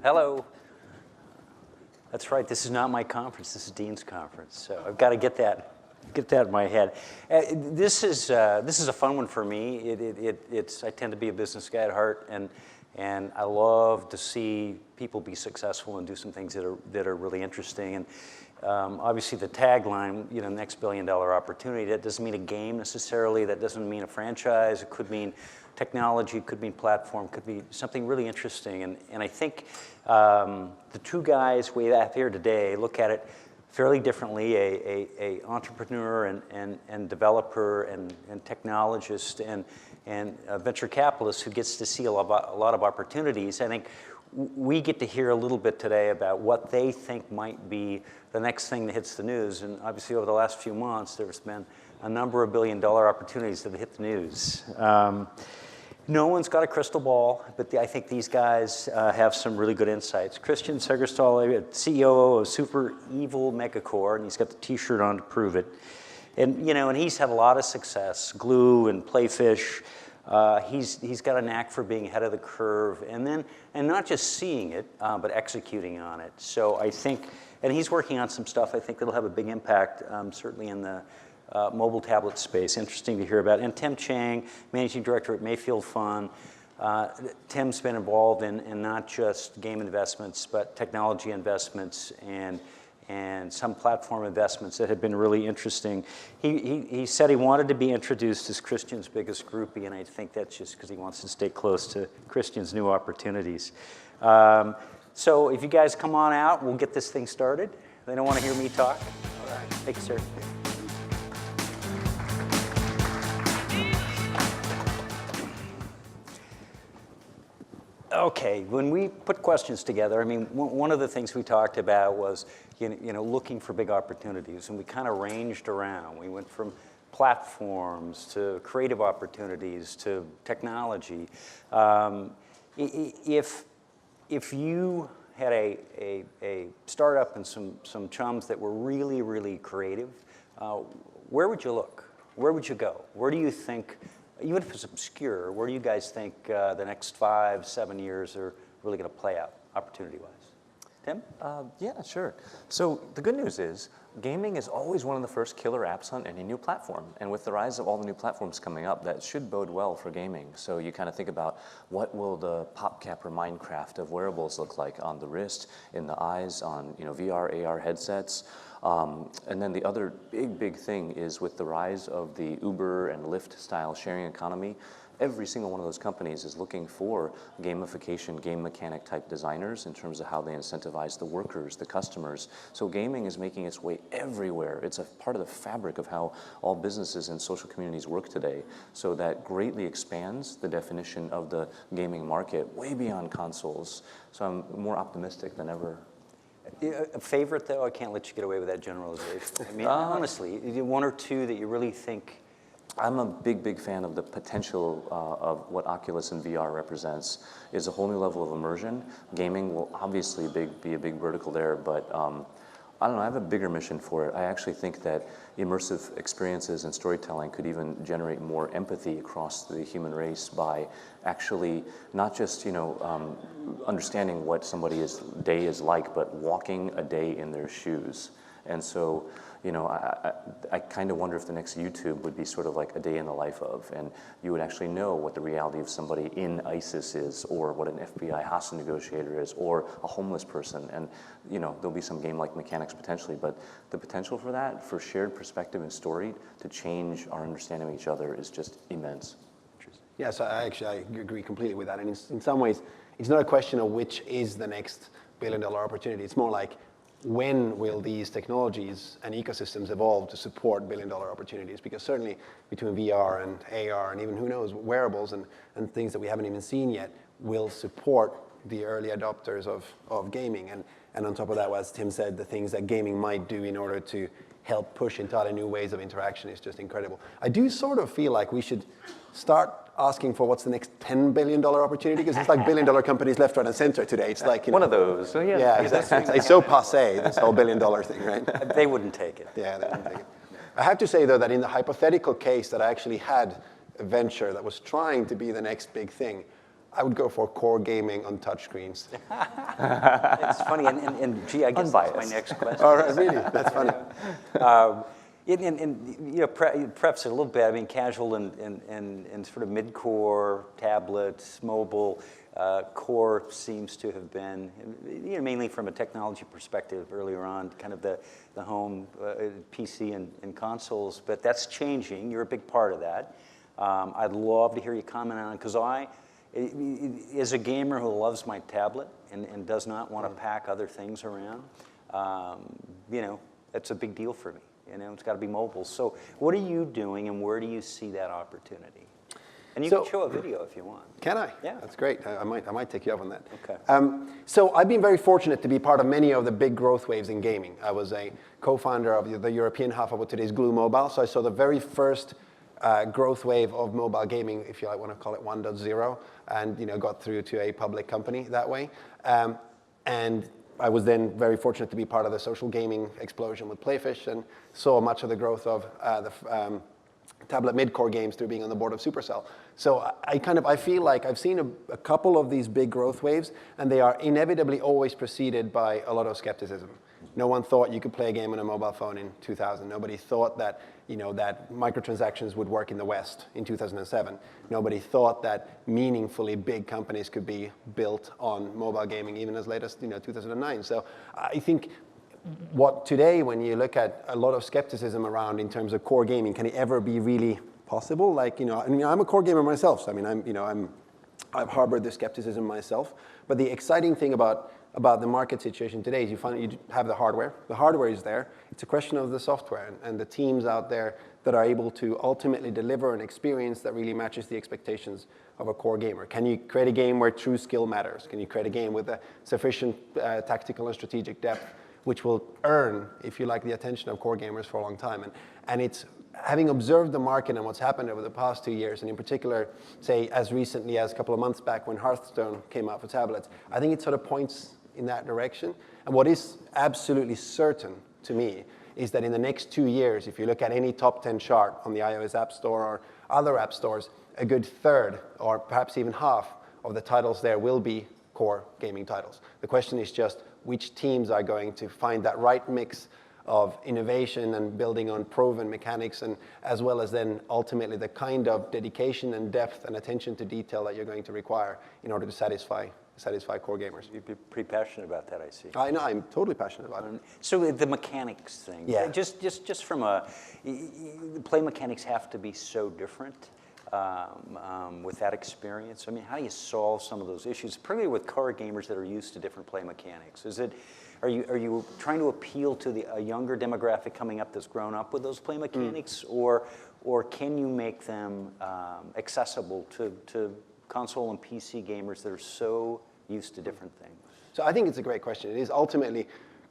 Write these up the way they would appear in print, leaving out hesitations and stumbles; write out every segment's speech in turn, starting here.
Hello. That's right. This is not my conference. This is Dean's conference. So I've got to get that in my head. This is a fun one for me. I tend to be a business guy at heart, and I love to see people be successful and do some things that are really interesting. And obviously, the tagline, next billion-dollar opportunity. That doesn't mean a game necessarily. That doesn't mean a franchise. It could mean technology. It could mean platform. It could be something really interesting. And I think the two guys we have here today look at it fairly differently, a entrepreneur and developer and technologist and a venture capitalist who gets to see a lot of opportunities. I think we get to hear a little bit today about what they think might be the next thing that hits the news. And obviously over the last few months, there's been a number of billion-dollar opportunities that have hit the news. No one's got a crystal ball, but I think these guys have some really good insights. Christian Segerstall, CEO of Super Evil Megacore, and he's got the T-shirt on to prove it. And and he's had a lot of success. Glue and Playfish. He's got a knack for being ahead of the curve, and not just seeing it, but executing on it. So I think, and he's working on some stuff I think that'll have a big impact, certainly in the mobile tablet space. Interesting to hear about. And Tim Chang, Managing Director at Mayfield Fund. Tim's been involved in not just game investments, but technology investments and some platform investments that have been really interesting. He said he wanted to be introduced as Christian's biggest groupie, and I think that's just because he wants to stay close to Christian's new opportunities. So if you guys come on out, we'll get this thing started. They don't want to hear me talk? All right. Thank you, sir. Okay, when we put questions together, I mean, one of the things we talked about was, looking for big opportunities, and we kind of ranged around. We went from platforms to creative opportunities to technology. If you had a startup and some chums that were really, really creative, where would you look? Where would you go? Where do you think? Even if it's obscure, where do you guys think the next 5-7 years are really going to play out, opportunity-wise? Tim? Yeah, sure. So the good news is gaming is always one of the first killer apps on any new platform. And with the rise of all the new platforms coming up, that should bode well for gaming. So you kind of think about what will the PopCap or Minecraft of wearables look like on the wrist, in the eyes, on VR, AR headsets. And then the other big thing is with the rise of the Uber and Lyft style sharing economy, every single one of those companies is looking for gamification, game mechanic type designers in terms of how they incentivize the workers, the customers. So gaming is making its way everywhere. It's a part of the fabric of how all businesses and social communities work today. So that greatly expands the definition of the gaming market way beyond consoles. So I'm more optimistic than ever. A favorite, though? I can't let you get away with that generalization. I mean, honestly, one or two that you really think? I'm a big fan of the potential of what Oculus and VR represents. Is a whole new level of immersion. Gaming will obviously be a big vertical there, but I don't know, I have a bigger mission for it. I actually think that immersive experiences and storytelling could even generate more empathy across the human race by actually not just, understanding what somebody's day is like, but walking a day in their shoes. And so, I kind of wonder if the next YouTube would be sort of like a day in the life of, and you would actually know what the reality of somebody in ISIS is, or what an FBI hostage negotiator is, or a homeless person. And, there'll be some game-like mechanics potentially, but the potential for that, for shared perspective and story, to change our understanding of each other is just immense. Yes, I agree completely with that. And in some ways, it's not a question of which is the next billion-dollar opportunity. It's more like, when will these technologies and ecosystems evolve to support billion-dollar opportunities? Because certainly between VR and AR and even, who knows, wearables and things that we haven't even seen yet will support the early adopters of gaming. And on top of that, as Tim said, the things that gaming might do in order to help push entirely new ways of interaction is just incredible. I do sort of feel like we should start asking for what's the next $10 billion opportunity, because it's like billion-dollar companies left, right, and center today. It's like, one of those. So yeah, exactly. It's so passé, this whole billion-dollar thing, right? They wouldn't take it. Yeah, they wouldn't take it. I have to say, though, that in the hypothetical case that I actually had a venture that was trying to be the next big thing, I would go for core gaming on touchscreens. It's funny, and gee, I guess that's my next question. All right, really? That's funny. Preps it a little bit. I mean, casual and sort of mid-core, tablets, mobile, core seems to have been, mainly from a technology perspective earlier on, kind of the home PC and consoles, but that's changing. You're a big part of that. I'd love to hear you comment on it, because as a gamer who loves my tablet and does not want to pack other things around, that's a big deal for me. It's got to be mobile. So what are you doing, and where do you see that opportunity? And you can show a video if you want. Can I? Yeah. That's great. I might take you up on that. Okay. So I've been very fortunate to be part of many of the big growth waves in gaming. I was a co-founder of the European half of what today's Glue Mobile. So I saw the very first growth wave of mobile gaming, if you want to call it 1.0, and got through to a public company that way. And I was then very fortunate to be part of the social gaming explosion with Playfish, and saw much of the growth of the tablet mid-core games through being on the board of Supercell. So I feel like I've seen a couple of these big growth waves, and they are inevitably always preceded by a lot of skepticism. No one thought you could play a game on a mobile phone in 2000. Nobody thought that that microtransactions would work in the West in 2007. Nobody thought that meaningfully big companies could be built on mobile gaming even as late as 2009. So I think what today, when you look at a lot of skepticism around in terms of core gaming, can it ever be really possible? Like I'm a core gamer myself, so I've harbored the skepticism myself. But the exciting thing about the market situation today is you have the hardware. The hardware is there. It's a question of the software and the teams out there that are able to ultimately deliver an experience that really matches the expectations of a core gamer. Can you create a game where true skill matters? Can you create a game with a sufficient tactical and strategic depth, which will earn, if you like, the attention of core gamers for a long time? And it's having observed the market and what's happened over the past 2 years, and in particular, say, as recently as a couple of months back when Hearthstone came out for tablets, I think it sort of points in that direction. And what is absolutely certain to me is that in the next 2 years, if you look at any top 10 chart on the iOS App Store or other app stores, a good third or perhaps even half of the titles there will be core gaming titles. The question is just which teams are going to find that right mix of innovation and building on proven mechanics, and as well as then ultimately the kind of dedication and depth and attention to detail that you're going to require in order to satisfy core gamers. You'd be pretty passionate about that, I see. I know, I'm totally passionate about it. So the mechanics thing, yeah. Just from play mechanics have to be so different with that experience. I mean, how do you solve some of those issues, particularly with core gamers that are used to different play mechanics? Are you trying to appeal to a younger demographic coming up that's grown up with those play mechanics, or can you make them accessible to console and PC gamers that are so used to different things? So I think it's a great question. It is ultimately,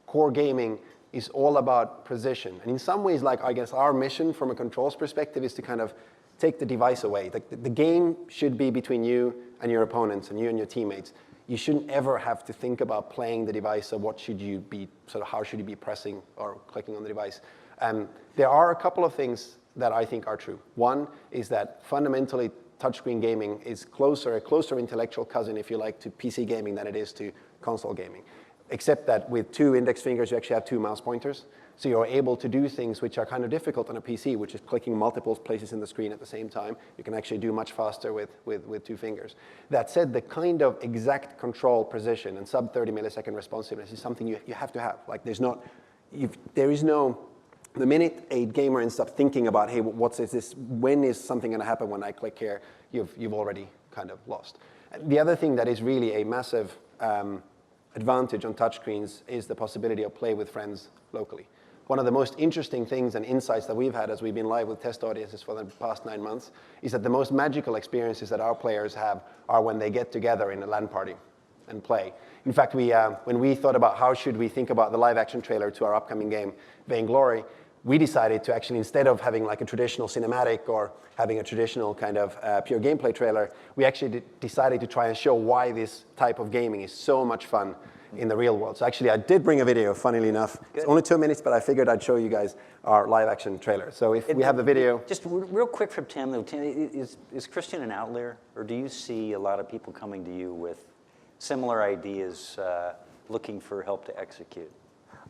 core gaming is all about precision. And in some ways, like I guess our mission from a controls perspective is to kind of take the device away. The game should be between you and your opponents and you and your teammates. You shouldn't ever have to think about playing the device or how should you be pressing or clicking on the device. There are a couple of things that I think are true. One is that fundamentally touchscreen gaming is a closer intellectual cousin, if you like, to PC gaming than it is to console gaming. Except that with 2 index fingers, you actually have 2 mouse pointers. So you're able to do things which are kind of difficult on a PC, which is clicking multiple places in the screen at the same time. You can actually do much faster with 2 fingers. That said, the kind of exact control precision and sub 30 millisecond responsiveness is something you have to have. Like the minute a gamer ends up thinking about, hey, when is something going to happen when I click here, you've already kind of lost. The other thing that is really a massive advantage on touchscreens is the possibility of play with friends locally. One of the most interesting things and insights that we've had as we've been live with test audiences for the past 9 months is that the most magical experiences that our players have are when they get together in a LAN party and play. In fact, when we thought about how should we think about the live action trailer to our upcoming game, Vainglory, we decided to actually, instead of having like a traditional cinematic or having a traditional kind of pure gameplay trailer, we actually decided to try and show why this type of gaming is so much fun in the real world. So actually, I did bring a video, funnily enough. Good. It's only 2 minutes, but I figured I'd show you guys our live action trailer. So if we have the video. Just real quick from Tim, though. Tim, is Christian an outlier, or do you see a lot of people coming to you with similar ideas, looking for help to execute?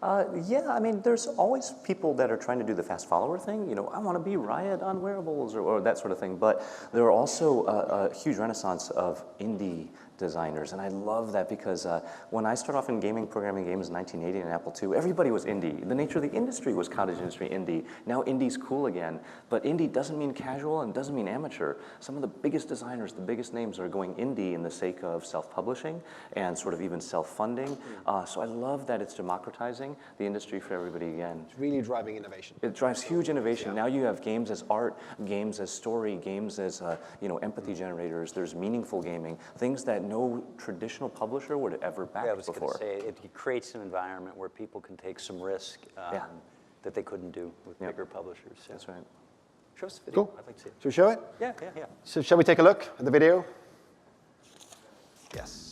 Yeah, I mean, there's always people that are trying to do the fast follower thing. You know, I want to be Riot on wearables or that sort of thing. But there are also a huge renaissance of indie designers, and I love that because when I started off in gaming, programming games in 1980 and Apple II, everybody was indie. The nature of the industry was cottage industry indie. Now indie's cool again, but indie doesn't mean casual and doesn't mean amateur. Some of the biggest designers, the biggest names are going indie in the sake of self-publishing and sort of even self-funding. So I love that it's democratizing the industry for everybody again. It's really driving innovation. It drives huge innovation. Now you have games as art, games as story, games as empathy generators. There's meaningful gaming, things that no traditional publisher would have ever backed I was before. going to say, it creates an environment where people can take some risk that they couldn't do with bigger publishers. So. That's right. Show us the video. Cool. I'd like to see it. Should we show it? Yeah. So shall we take a look at the video? Yes.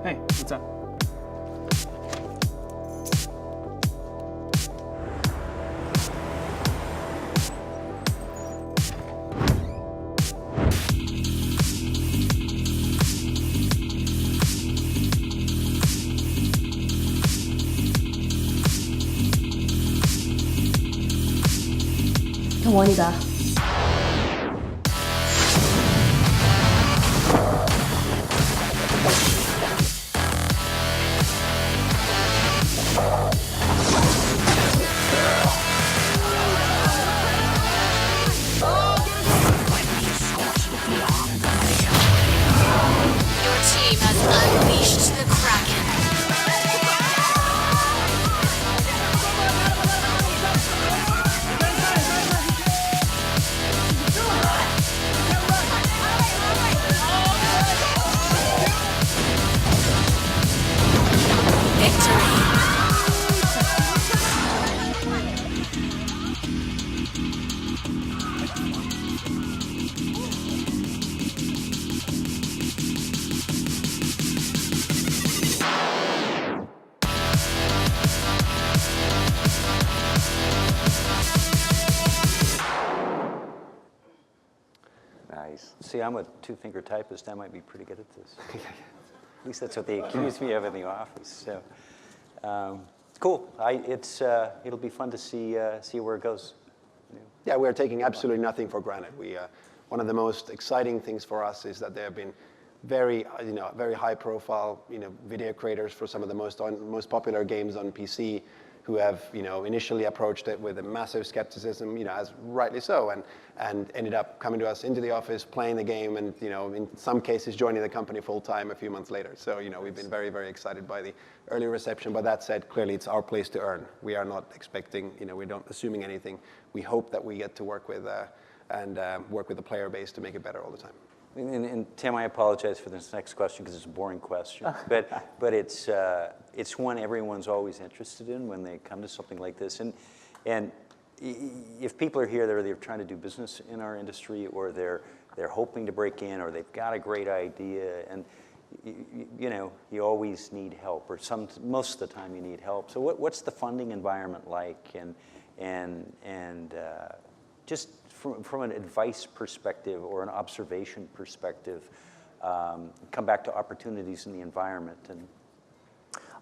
Hey, what's up? 동원이가 Your team has unleashed the Kraken. Victory. Nice. See, I'm a two-finger typist. I might be pretty good at this. At least that's what they accuse me of in the office. So, cool. It'll be fun to see where it goes. Yeah, we're taking absolutely nothing for granted. One of the most exciting things for us is that there have been very high-profile, video creators for some of the most popular games on PC, who have, initially approached it with a massive skepticism, as rightly so, and ended up coming to us into the office, playing the game, and, in some cases joining the company full-time a few months later. So, we've been very, very excited by the early reception. But that said, clearly it's our place to earn. We are not expecting, we're not assuming anything. We hope that we get to work with work with the player base to make it better all the time. And Tim, I apologize for this next question because it's a boring question, but it's one everyone's always interested in when they come to something like this. And if people are here, they're trying to do business in our industry, or they're hoping to break in, or they've got a great idea, and you always need help, or most of the time you need help. So what's the funding environment like, and just from an advice perspective or an observation perspective, come back to opportunities in the environment. And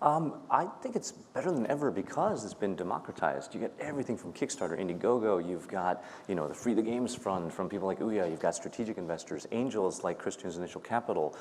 I think it's better than ever because it's been democratized. You get everything from Kickstarter, Indiegogo. You've got, the Free the Games Fund from people like Ouya. You've got strategic investors, angels like Christian's Initial Capital,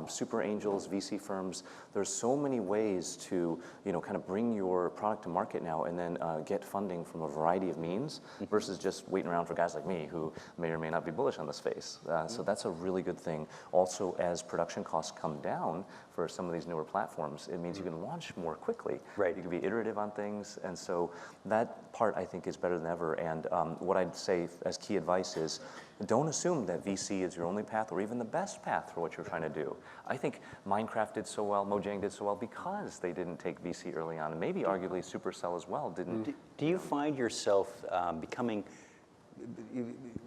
super angels, VC firms. There's so many ways to, kind of bring your product to market now and then get funding from a variety of means versus just waiting around for guys like me who may or may not be bullish on the space. So that's a really good thing. Also, as production costs come down for some of these newer platforms, it means you can launch more quickly. Right. You can be iterative on things, and so that part I think is better than ever. And what I'd say as key advice is, don't assume that VC is your only path or even the best path for what you're trying to do. I think Minecraft did so well, Mojang did so well because they didn't take VC early on, and maybe arguably Supercell as well didn't. Do you find yourself becoming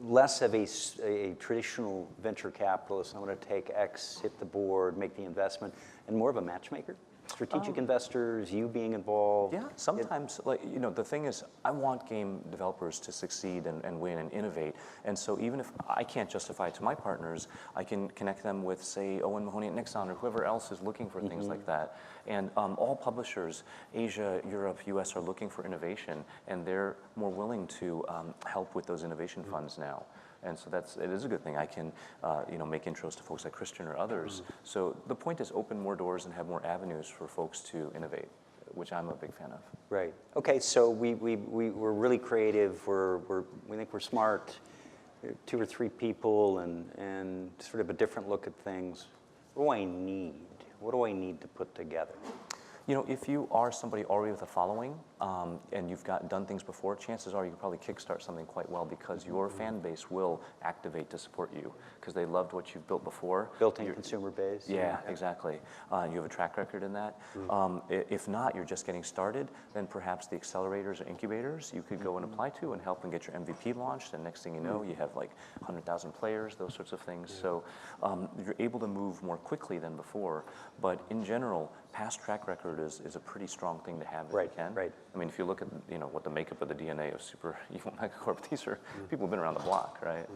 less of a traditional venture capitalist? I'm going to take X, hit the board, make the investment, and more of a matchmaker? Strategic investors, you being involved? Yeah, sometimes, the thing is, I want game developers to succeed and win and innovate. And so even if I can't justify it to my partners, I can connect them with, say, Owen Mahoney at Nixon or whoever else is looking for things like that. And all publishers, Asia, Europe, US, are looking for innovation, and they're more willing to help with those innovation funds now. And so it is a good thing. I can, make intros to folks like Christian or others. So the point is open more doors and have more avenues for folks to innovate, which I'm a big fan of. Right. Okay, so we're really creative. We think we're smart. 2 or 3 people and sort of a different look at things. What do I need? What do I need to put together? If you are somebody already with a following and you've done things before, chances are you could probably kickstart something quite well because your fan base will activate to support you because they loved what you've built before. Built-in consumer base. Yeah, exactly. You have a track record in that. If not, you're just getting started, then perhaps the accelerators or incubators you could go and apply to and help and get your MVP launched. And next thing you know, you have like 100,000 players, those sorts of things. So you're able to move more quickly than before. But in general, past track record is a pretty strong thing to have if you can. Right. I mean, if you look at what the makeup of the DNA of super evil megacorp, these are people who've been around the block, right?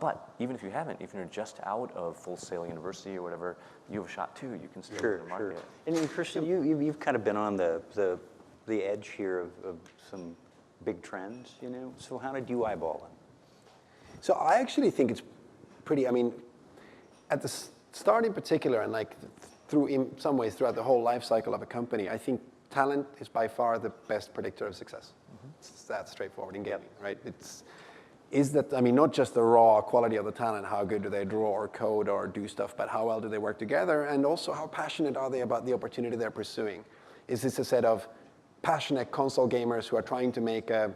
But even if you haven't, even if you're just out of Full Sail University or whatever, you have a shot too. You can still Sure, in the market. And Christian, you've kind of been on the edge here of some big trends, So how did you eyeball them? So I actually think it's pretty, at the start in particular, and in some ways throughout the whole life cycle of a company, I think talent is by far the best predictor of success. It's that straightforward in gaming, right? Not just the raw quality of the talent, how good do they draw or code or do stuff, but how well do they work together, and also how passionate are they about the opportunity they're pursuing? Is this a set of passionate console gamers who are trying to make a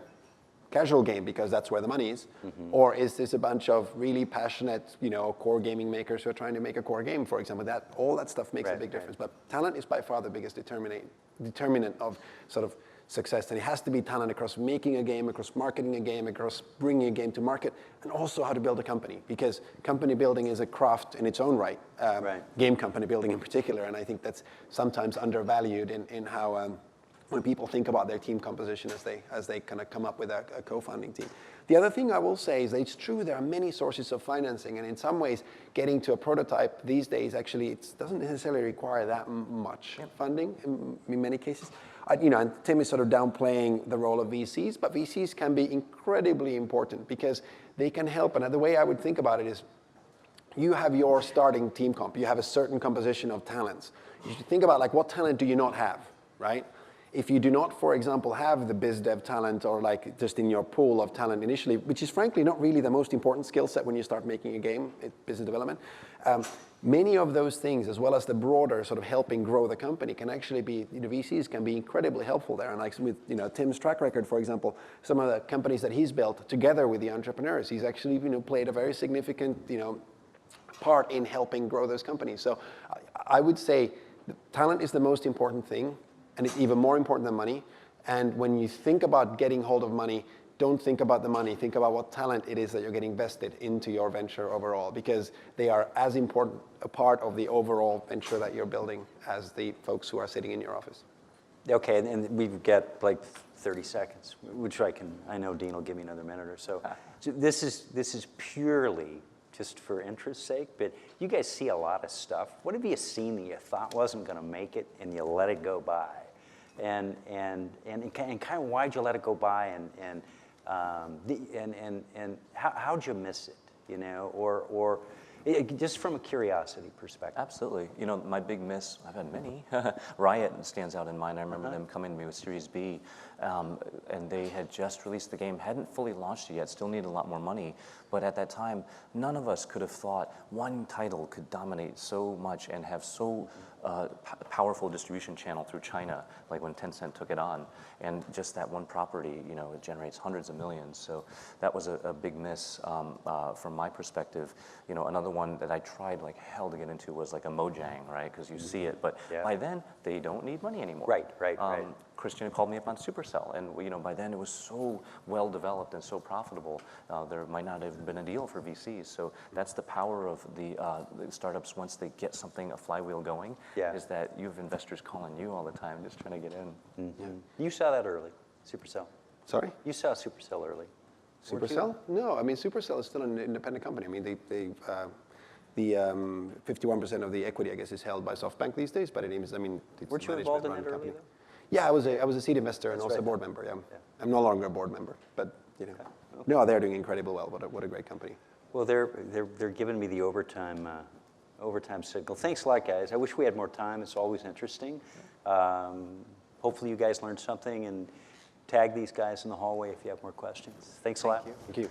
casual game because that's where the money is, or is this a bunch of really passionate, core gaming makers who are trying to make a core game, for example? All that stuff makes a big difference. But talent is by far the biggest determinant of sort of success, and it has to be talent across making a game, across marketing a game, across bringing a game to market, and also how to build a company, because company building is a craft in its own right. Game company building in particular, and I think that's sometimes undervalued in how. When people think about their team composition as they kind of come up with a co-founding team. The other thing I will say is that it's true there are many sources of financing, and in some ways getting to a prototype these days actually it doesn't necessarily require that much funding in many cases. And Tim is sort of downplaying the role of VCs, but VCs can be incredibly important because they can help. And the way I would think about it is you have your starting team comp. You have a certain composition of talents. You should think about what talent do you not have, right? If you do not, for example, have the biz dev talent or just in your pool of talent initially, which is frankly not really the most important skill set when you start making a game, business development, many of those things, as well as the broader sort of helping grow the company, can actually be, VCs can be incredibly helpful there. And with Tim's track record, for example, some of the companies that he's built together with the entrepreneurs, he's actually played a very significant part in helping grow those companies. So I would say talent is the most important thing. And it's even more important than money. And when you think about getting hold of money, don't think about the money. Think about what talent it is that you're getting vested into your venture overall, because they are as important a part of the overall venture that you're building as the folks who are sitting in your office. Okay, and we've got 30 seconds, which I know Dean will give me another minute or so. So this is purely just for interest's sake, but you guys see a lot of stuff. What have you seen that you thought wasn't going to make it and you let it go by? And kind of why'd you let it go by, and how'd you miss it, you know, or just from a curiosity perspective? Absolutely. You know, my big miss, I've had many. Riot stands out in mind. I remember them coming to me with Series B, and they had just released the game, hadn't fully launched it yet, still needed a lot more money. But at that time, none of us could have thought one title could dominate so much and have so powerful distribution channel through China, like when Tencent took it on. And just that one property, you know, it generates hundreds of millions. So that was a big miss from my perspective. You know, another one that I tried like hell to get into was like a Mojang, right? Because you see it, but by then they don't need money anymore. Right. Christian called me up on Supercell, and you know, by then it was so well developed and so profitable, there might not have been a deal for VCs. So that's the power of the startups once they get something, a flywheel going, is that you have investors calling you all the time, just trying to get in. Mm-hmm. You saw that early, Supercell. Sorry? You saw Supercell early. Supercell? No, I mean, Supercell is still an independent company. I mean, the 51% of the equity, I guess, is held by SoftBank these days, but it's Weren't you involved in it early, though? Yeah, I was a seed investor and also a board member, yeah. I'm no longer a board member, but, you know. No, they're doing incredibly well. What a great company. Well, they're giving me the overtime signal. Thanks a lot, guys. I wish we had more time. It's always interesting. Hopefully you guys learned something, and tag these guys in the hallway if you have more questions. Thank you. Thank you.